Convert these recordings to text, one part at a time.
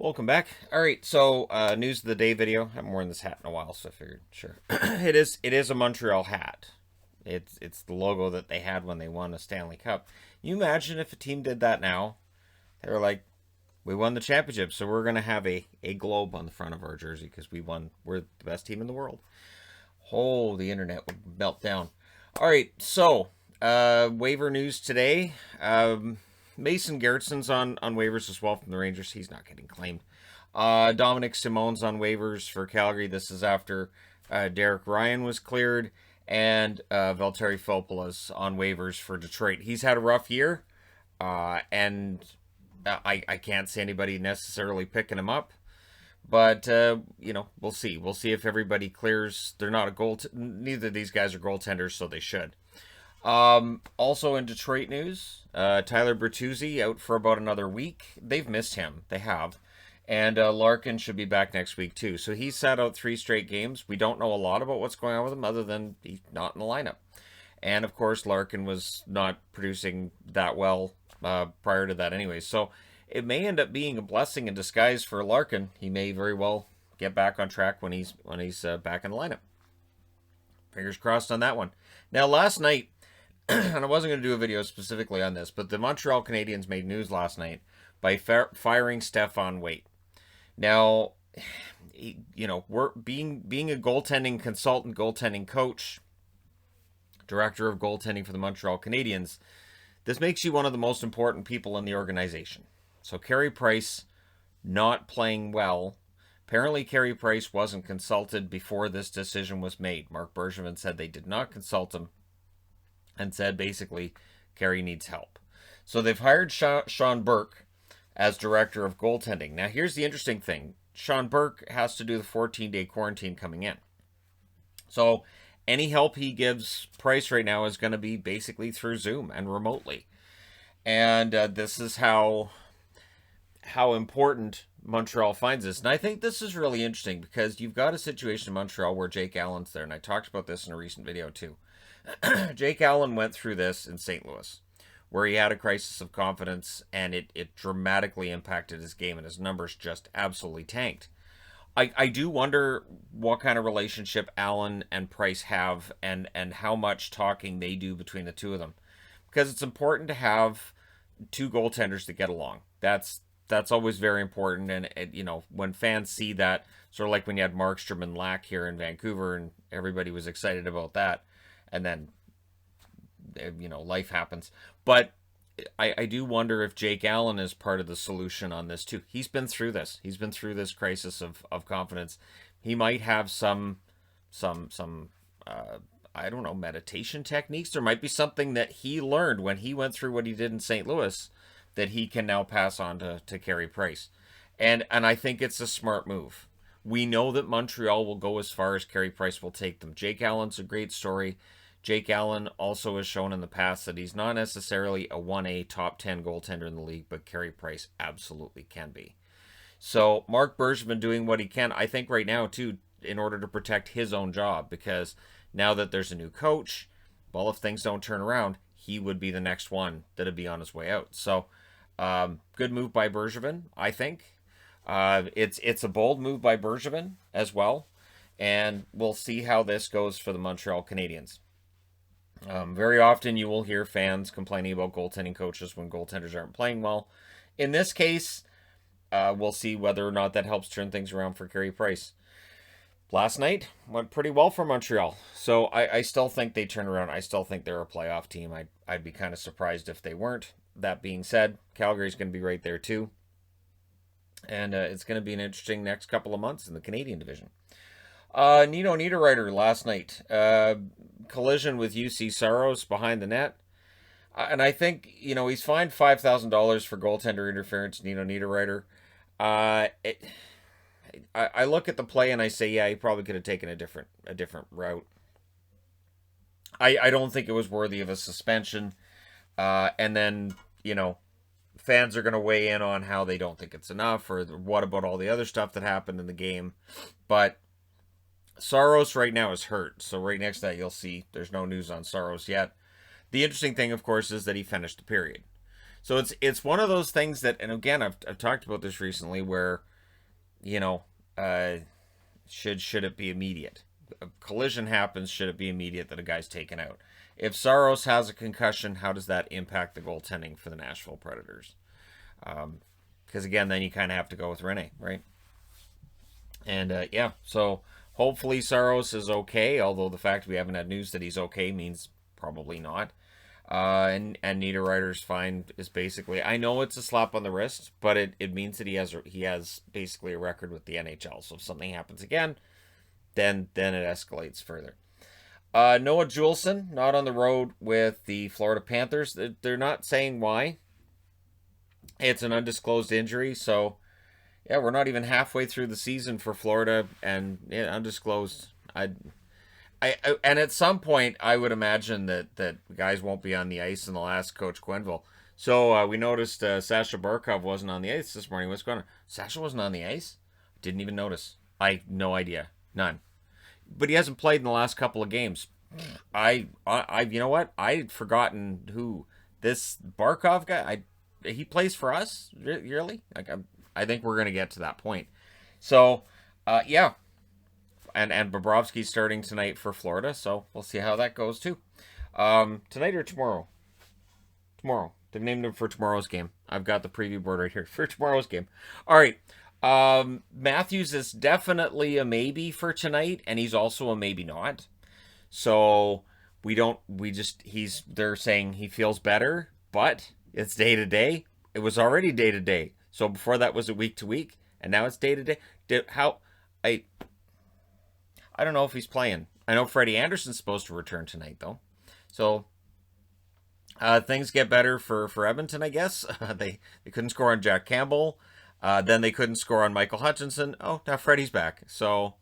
Welcome back. All right, so news of the day video. I haven't worn this hat in a while, so I figured sure. it is a Montreal hat. It's the logo that they had when they won a Stanley Cup. You imagine if a team did that now? They were like, we won the championship, so we're gonna have a globe on the front of our jersey because we won. We're the best team in the world. Oh, the internet would melt down. All right, so waiver news today. Mason Garrettson's on waivers as well from the Rangers. He's not getting claimed. Dominic Simone's on waivers for Calgary. This is after Derek Ryan was cleared. And Valtteri Filppula's on waivers for Detroit. He's had a rough year. And I can't see anybody necessarily picking him up. But, we'll see. We'll see if everybody clears. They're not a goal. Neither of these guys are goaltenders, so they should. Also in Detroit news, Tyler Bertuzzi out for about another week. They've missed him. They have. And Larkin should be back next week too. So he's sat out 3 straight games. We don't know a lot about what's going on with him other than he's not in the lineup. And of course, Larkin was not producing that well prior to that anyway. So it may end up being a blessing in disguise for Larkin. He may very well get back on track when he's back in the lineup. Fingers crossed on that one. Now, last night, and I wasn't going to do a video specifically on this, but the Montreal Canadiens made news last night by firing Stefan Waite. Now, we're being a goaltending consultant, goaltending coach, director of goaltending for the Montreal Canadiens. This makes you one of the most important people in the organization. So Carey Price not playing well. Apparently, Carey Price wasn't consulted before this decision was made. Marc Bergevin said they did not consult him and said basically Carey needs help. So they've hired Sean Burke as director of goaltending. Now, here's the interesting thing. Sean Burke has to do the 14-day quarantine coming in. So any help he gives Price right now is going to be basically through Zoom and remotely. And this is how important Montreal finds this. And I think this is really interesting because you've got a situation in Montreal where Jake Allen's there. And I talked about this in a recent video too. Jake Allen went through this in St. Louis, where he had a crisis of confidence, and it dramatically impacted his game, and his numbers just absolutely tanked. I do wonder what kind of relationship Allen and Price have, and how much talking they do between the two of them, because it's important to have 2 goaltenders that get along. That's always very important, and when fans see that, sort of like when you had Markstrom and Lack here in Vancouver, and everybody was excited about that. And then, life happens. But I do wonder if Jake Allen is part of the solution on this too. He's been through this. He's been through this crisis of confidence. He might have some meditation techniques. There might be something that he learned when he went through what he did in St. Louis that he can now pass on to Carey Price. And I think it's a smart move. We know that Montreal will go as far as Carey Price will take them. Jake Allen's a great story. Jake Allen also has shown in the past that he's not necessarily a 1A top 10 goaltender in the league, but Carey Price absolutely can be. So Marc Bergevin doing what he can, I think right now too, in order to protect his own job, because now that there's a new coach, well, if things don't turn around, he would be the next one that'd be on his way out. So good move by Bergevin, I think. It's a bold move by Bergevin as well, and we'll see how this goes for the Montreal Canadiens. Very often you will hear fans complaining about goaltending coaches when goaltenders aren't playing well. In this case, we'll see whether or not that helps turn things around for Carey Price. Last night went pretty well for Montreal, so I still think they turn around. I still think they're a playoff team. I'd be kind of surprised if they weren't. That being said, Calgary's going to be right there too. And it's going to be an interesting next couple of months in the Canadian division. Nino Niederreiter last night. Collision with UC Saros behind the net. And I think, he's fined $5,000 for goaltender interference, Nino Niederreiter. I look at the play and I say, yeah, he probably could have taken a different route. I don't think it was worthy of a suspension. And then, fans are going to weigh in on how they don't think it's enough, or what about all the other stuff that happened in the game. But Saros right now is hurt, so right next to that you'll see there's no news on Saros yet. The interesting thing, of course, is that he finished the period. So it's one of those things that, and again, I've talked about this recently, where you know, should it be immediate? A collision happens, should it be immediate that a guy's taken out? If Saros has a concussion, how does that impact the goaltending for the Nashville Predators? Because again, then you kind of have to go with Rene, right? And yeah, so hopefully Saros is okay. Although the fact we haven't had news that he's okay means probably not. And Niederreiter's fine is basically, I know it's a slap on the wrist, but it means that he has basically a record with the NHL. So if something happens again, then it escalates further. Noah Juleson not on the road with the Florida Panthers. They're not saying why. It's an undisclosed injury, so yeah, we're not even halfway through the season for Florida, and yeah, undisclosed. And at some point, I would imagine that guys won't be on the ice, and they'll ask Coach Quenneville. So we noticed Sasha Barkov wasn't on the ice this morning. What's going on? Sasha wasn't on the ice? Didn't even notice. I no idea. None. But he hasn't played in the last couple of games. You know what? I'd forgotten who this Barkov guy. He plays for us, really. I think we're gonna get to that point. So, yeah, and Bobrovsky's starting tonight for Florida, so we'll see how that goes too. Tonight or tomorrow? Tomorrow. They've named him for tomorrow's game. I've got the preview board right here for tomorrow's game. All right. Matthews is definitely a maybe for tonight, and he's also a maybe not. So they're saying he feels better, but it's day to day. It was already day to day. So before that was a week to week, and now it's day to day. I don't know if he's playing. I know Freddie Anderson's supposed to return tonight though. So things get better for Edmonton, I guess. They couldn't score on Jack Campbell. Then they couldn't score on Michael Hutchinson. Oh, now Freddie's back. So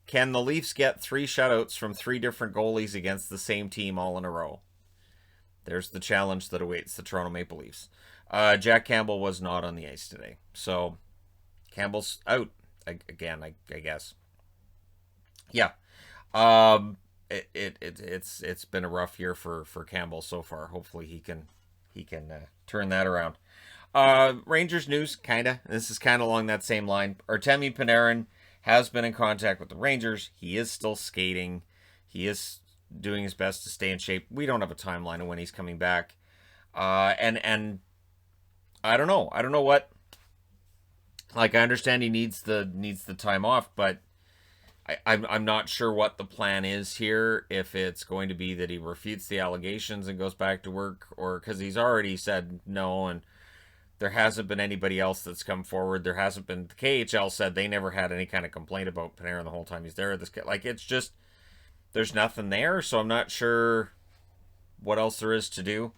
can the Leafs get 3 shutouts from 3 different goalies against the same team all in a row? There's the challenge that awaits the Toronto Maple Leafs. Jack Campbell was not on the ice today. So Campbell's out again, I guess. Yeah. It's been a rough year for Campbell so far. Hopefully he can turn that around. Rangers news, kinda. This is kind of along that same line. Artemi Panarin has been in contact with the Rangers. He is still skating. He is doing his best to stay in shape. We don't have a timeline of when he's coming back. And I don't know. I don't know what. Like, I understand he needs the time off, but I'm not sure what the plan is here. If it's going to be that he refutes the allegations and goes back to work, or because he's already said no, and there hasn't been anybody else that's come forward. There hasn't been. The KHL said they never had any kind of complaint about Panarin the whole time he's there. It's just there's nothing there, so I'm not sure what else there is to do.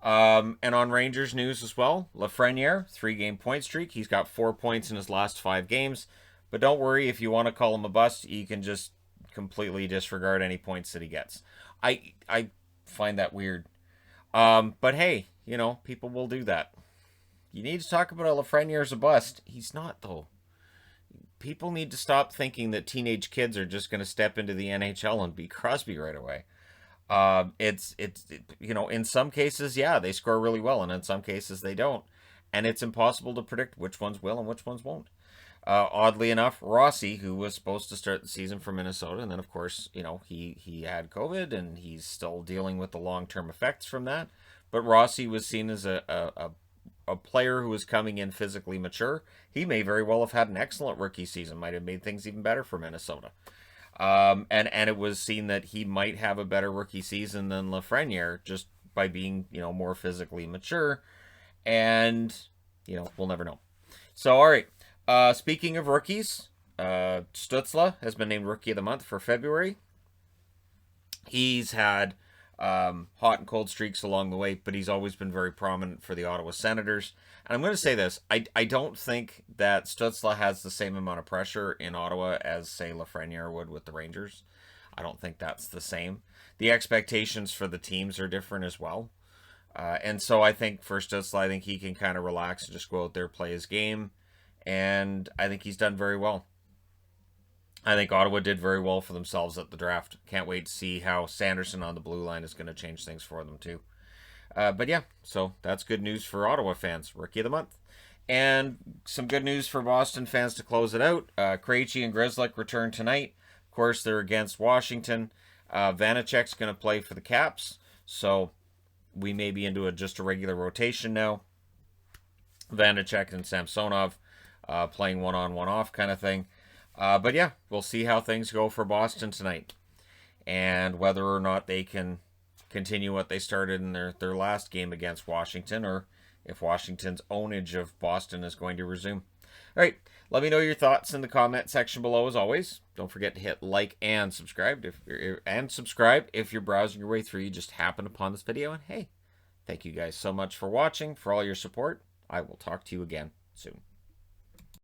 And on Rangers news as well, Lafreniere, 3-game point streak. He's got 4 points in his last 5 games. But don't worry, if you want to call him a bust, you can just completely disregard any points that he gets. I find that weird. But hey, people will do that. You need to talk about Lafreniere as a bust. He's not, though. People need to stop thinking that teenage kids are just going to step into the NHL and beat Crosby right away. In some cases, yeah, they score really well, and in some cases they don't. And it's impossible to predict which ones will and which ones won't. Oddly enough, Rossi, who was supposed to start the season for Minnesota, and then of course, he had COVID and he's still dealing with the long-term effects from that. But Rossi was seen as a player who was coming in physically mature. He may very well have had an excellent rookie season, might have made things even better for Minnesota. And it was seen that he might have a better rookie season than Lafreniere just by being, more physically mature. And, we'll never know. So, all right. Speaking of rookies, Stutzla has been named Rookie of the Month for February. He's had hot and cold streaks along the way, but he's always been very prominent for the Ottawa Senators. And I'm going to say this, I don't think that Stutzla has the same amount of pressure in Ottawa as, say, Lafreniere would with the Rangers. I don't think that's the same. The expectations for the teams are different as well. And so I think for Stutzla, I think he can kind of relax and just go out there, play his game. And I think he's done very well. I think Ottawa did very well for themselves at the draft. Can't wait to see how Sanderson on the blue line is going to change things for them too. But yeah, so that's good news for Ottawa fans. Rookie of the Month. And some good news for Boston fans to close it out. Krejci and Grzelcyk return tonight. Of course, they're against Washington. Vanacek's going to play for the Caps, so we may be into just a regular rotation now. Vanacek and Samsonov playing one-on, one-off kind of thing. But yeah, we'll see how things go for Boston tonight, and whether or not they can continue what they started in their last game against Washington, or if Washington's ownage of Boston is going to resume. All right, let me know your thoughts in the comment section below. As always, don't forget to hit like and subscribe. If you're browsing your way through, you just happen upon this video. And hey, thank you guys so much for watching, for all your support. I will talk to you again soon.